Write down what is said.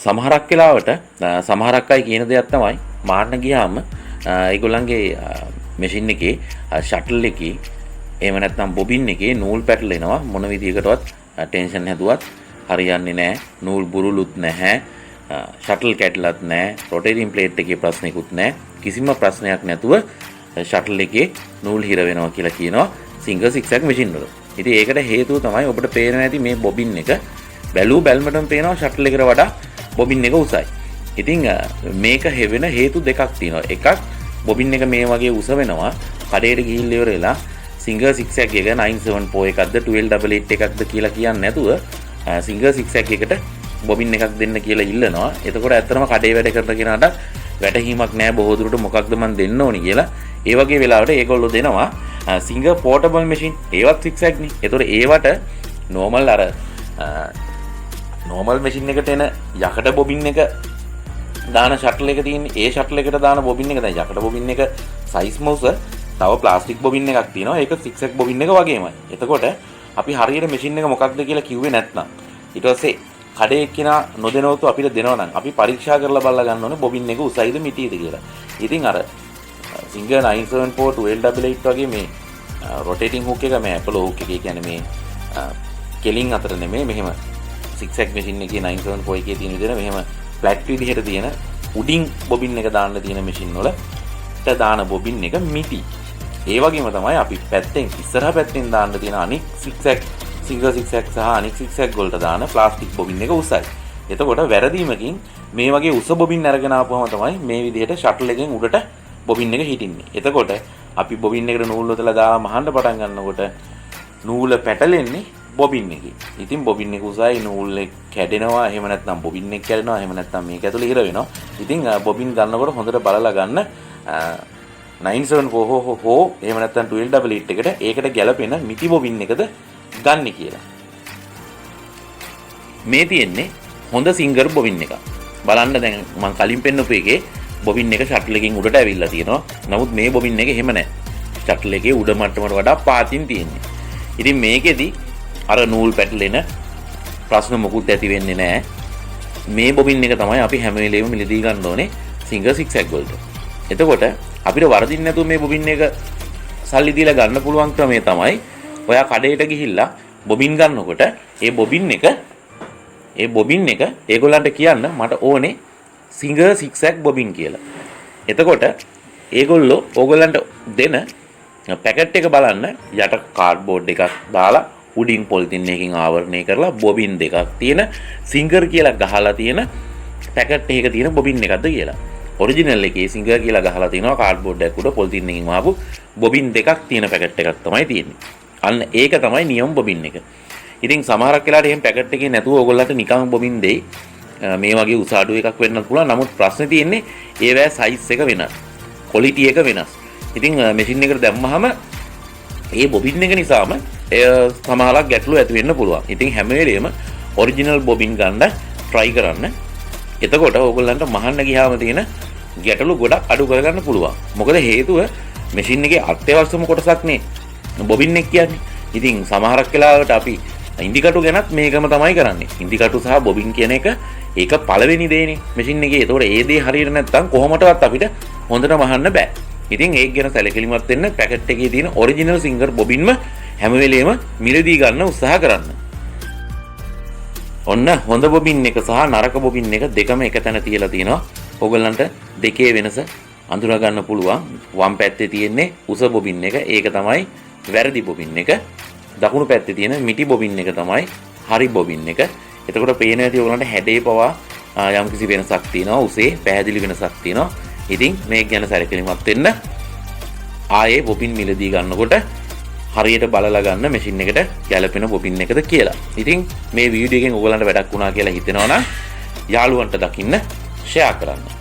සමහරක් වෙලාවට සමහරක් අය කියන දෙයක් තමයි මාන්න ගියාම ඒගොල්ලන්ගේ මැෂින් එකේ ෂටල් එකේ එහෙම නැත්නම් බොබින් එකේ නූල් පැටලෙනවා මොන විදියකටවත් ටෙන්ෂන් හැදුවත් හරියන්නේ නැහැ නූල් බුරුලුත් නැහැ ෂටල් කැඩලත් නැහැ රොටේටින් ප්ලේට් එකේ ප්‍රශ්නයක්වත් නැහැ කිසිම ප්‍රශ්නයක් නැතුව ෂටල් එකේ නූල් හිර වෙනවා කියලා කියනවා සිංගල් සික්සැක් මැෂින් වල. ඉතින් ඒකට හේතුව තමයි ඔබට පේන නැති මේ බොබින් එක බැලූ බැල්මටම පේනවා ෂටල් එකට වඩා බොබින් එක උසයි. ඉතින් මේක හෙවෙන හේතු දෙකක් තියෙනවා. එකක් බොබින් එක මේ වගේ උස වෙනවා කඩේට ගිහිල්ලා ඉවර වෙලා සිංගල් සික්සැක් එක 974 එකක්ද 1288 එකක්ද කියලා කියන්නේ නැතුව සිංගල් සික්සැක් එකට බොබින් එකක් දෙන්න කියලා ඉල්ලනවා. එතකොට ඇත්තටම කඩේ වැඩ කරන කෙනාට වැටහීමක් නැහැ බොහෝ දුරට මොකක්ද මන් දෙන්න ඕනි කියලා. ඒ වගේ වෙලාවට ඒගොල්ලෝ දෙනවා සිංගල් පෝටබල් මැෂින්. ඒවත් සික්සැක් නේ. එතකොට ඒවට නෝමල් අර නෝමල් මැෂින් එකට එන යකඩ බොබින් එක දාන ෂටල් එක තියෙන්නේ. ඒ ෂටල් එකට දාන බොබින් එක දැන් යකඩ බොබින් එක සයිස් මවුස තව ප්ලාස්ටික් බොබින් එකක් තියෙනවා. ඒක සික්සැක් බොබින් එක වගේමයි. එතකොට අපි හරියට මැෂින් එක මොකක්ද කියලා කිව්වේ නැත්නම් ඊට පස්සේ කඩේ එක්කිනා නොදෙනවතු අපිට දෙනවා නම් අපි පරීක්ෂා කරලා බලලා ගන්න ඕනේ බොබින් එක උසයිද මිටිද කියලා. ඉතින් අර සිංගල් 974 1288 වගේ මේ රොටේටින් හුක් එක මේ ඇපල් හුක් එකේ කියන්නේ මේ කෙලින් අතර නෙමෙයි මෙහෙම සික්සැක් මැෂින් එකේ 974 එකේ තියෙන විදිහට මෙහෙම ෆ්ලැට් විදිහට තියෙන උඩින් බොබින් එක දාන්න තියෙන මැෂින් වලට දාන බොබින් එක මිටි. ඒ වගේම තමයි අපි පැත්තෙන් ඉස්සරහා පැත්තෙන් දාන්න තියෙන අනික් සික්සැක් සිංගල් සික්සැක් සහ අනික් සික්සැක් වලට දාන ප්ලාස්ටික් බොබින් එක උසයි. එතකොට වැරදීමකින් මේ වගේ උස බොබින් අරගෙන ආපුවම තමයි මේ විදිහට ෂටල් එකෙන් උඩට බොබින් එක හිටින්නේ. එතකොට අපි බොබින් එකට නූල් වතලා දාලා මහන්න පටන් ගන්නකොට නූල පැටලෙන්නේ බොබින් එකේ. ඉතින් බොබින් එක උසයි නූල් එක කැඩෙනවා. එහෙම නැත්නම් බොබින් එක කැඩෙනවා. එහෙම නැත්නම් මේක ඇතුලේ හිර වෙනවා. ඉතින් බොබින් ගන්නකොට හොඳට බලලා ගන්න 974 හෝ එහෙම නැත්නම් 1288 එකට ඒකට ගැලපෙන මිටි බොබින් එකද ගන්න කියලා. මේ තියෙන්නේ හොඳ සිංගර් බොබින් එක. බලන්න දැන් මම කලින් පෙන්නපු එකේ බොබින් එක ෂටල් එකකින් උඩට ඇවිල්ලා තියෙනවා. නමුත් මේ බොබින් එක එහෙම නැහැ. ෂටල් එකේ උඩ මට්ටමට වඩා පාතින් තියෙන්නේ. ඉතින් මේකෙදි අර නූල් පැටලෙන ප්‍රශ්න මොකුත් ඇති වෙන්නේ නැහැ. මේ බොබින් එක තමයි අපි හැම වෙලේම මිලදී ගන්න ඕනේ සිංගල් සික්සැක් වලට. එතකොට අපිට වරදින්න නැතුව මේ බොබින් එක සල්ලි දීලා ගන්න පුළුවන් ක්‍රමය තමයි ඔයා කඩේට ගිහිල්ලා බොබින් ගන්නකොට ඒ බොබින් එක ඒගොල්ලන්ට කියන්න මට ඕනේ සිංගල් සික්සැක් බොබින් කියලා. එතකොට ඒගොල්ලෝ ඕගොල්ලන්ට දෙන පැකට් එක බලන්න යට කාඩ්බෝඩ් එකක් දාලා උඩින් පොලිතින් එකකින් ආවරණය කරලා බොබින් දෙකක් තියෙන සිංගර් කියලා ගහලා තියෙන පැකට් එකක තියෙන බොබින් එකක්ද කියලා. ඔරිජිනල් එකේ සිංගර් කියලා ගහලා තිනවා කාඩ්බෝඩ් එකක් උඩ පොලිතින් එකකින් ආපු බොබින් දෙකක් තියෙන පැකට් එකක් තමයි තියෙන්නේ. අන්න ඒක තමයි නියම බොබින් එක. ඉතින් සමහරක් වෙලාවට එහෙම පැකට් එකේ නැතුව ඕගොල්ලන්ට නිකන් බොබින් දෙයි. මේ වගේ උස අඩු එකක් වෙන්නත් පුළුවන්. නමුත් ප්‍රශ්නේ තියෙන්නේ ඒවැ සයිස් එක වෙනස්. ක්වොලිටි එක වෙනස්. ඉතින් මැෂින් එකට දැම්මහම ඒ බොබින් එක නිසාම සමහරක් ගැටලු ඇති වෙන්න පුළුවන්. ඉතින් හැම වෙලේම ඔරිජිනල් බොබින් ගන්න try කරන්න. එතකොට ඕගොල්ලන්ට මහන්න ගියාම තියෙන ගැටලු ගොඩක් අඩු කරගන්න පුළුවන්. මොකද හේතුව මැෂින් එකේ අත්‍යවශ්‍යම කොටසක් නේ බොබින් එක කියන්නේ. ඉතින් සමහරක් වෙලාවට අපි ඉන්ඩිකටු ගැනත් මේකම තමයි කරන්නේ. ඉන්ඩිකටු සහ බොබින් කියන එක ඒක පළවෙනි දේනේ මැෂින් එකේ. ඒතකොට ඒ දේ හරියට නැත්නම් කොහොමදවත් අපිට හොඳට මහන්න බෑ. ඉතින් ඒක ගැන සැලකිලිමත් වෙන්න පැකට් එකේ තියෙන ඔරිජිනල් සිංගර් බොබින්ම හැම වෙලේම මිලදී ගන්න උත්සාහ කරන්න. ඔන්න හොඳ බොබින් එක සහ නරක බොබින් එක දෙකම එක තැන තියලා තියෙනවා. ඕගොල්ලන්ට දෙකේ වෙනස අඳුනා ගන්න පුළුවන්. වම් පැත්තේ තියෙන්නේ උස බොබින් එක. ඒක තමයි වැරදි බොබින් එක. දකුණු පැත්තේ තියෙන මිටි බොබින් එක තමයි හරි බොබින් එක. එතකොට පේන ඇති ඕගොල්ලන්ට හැඩේ පවා යම්කිසි වෙනසක් තියෙනවා. උසේ පැහැදිලි වෙනසක් තියෙනවා. ඉතින් මේක ගැන සැලකිලිමත් වෙන්න. ආයේ බොබින් මිලදී ගන්නකොට හරියට බලලා ගන්න මැෂින් එකට ගැලපෙන බොබින් එකද කියලා. ඉතින් මේ වීඩියෝ එකෙන් ඕගොල්ලන්ට වැඩක් වුණා කියලා හිතෙනවා නම් යාළුවන්ට දකින්න ෂෙයා කරන්න.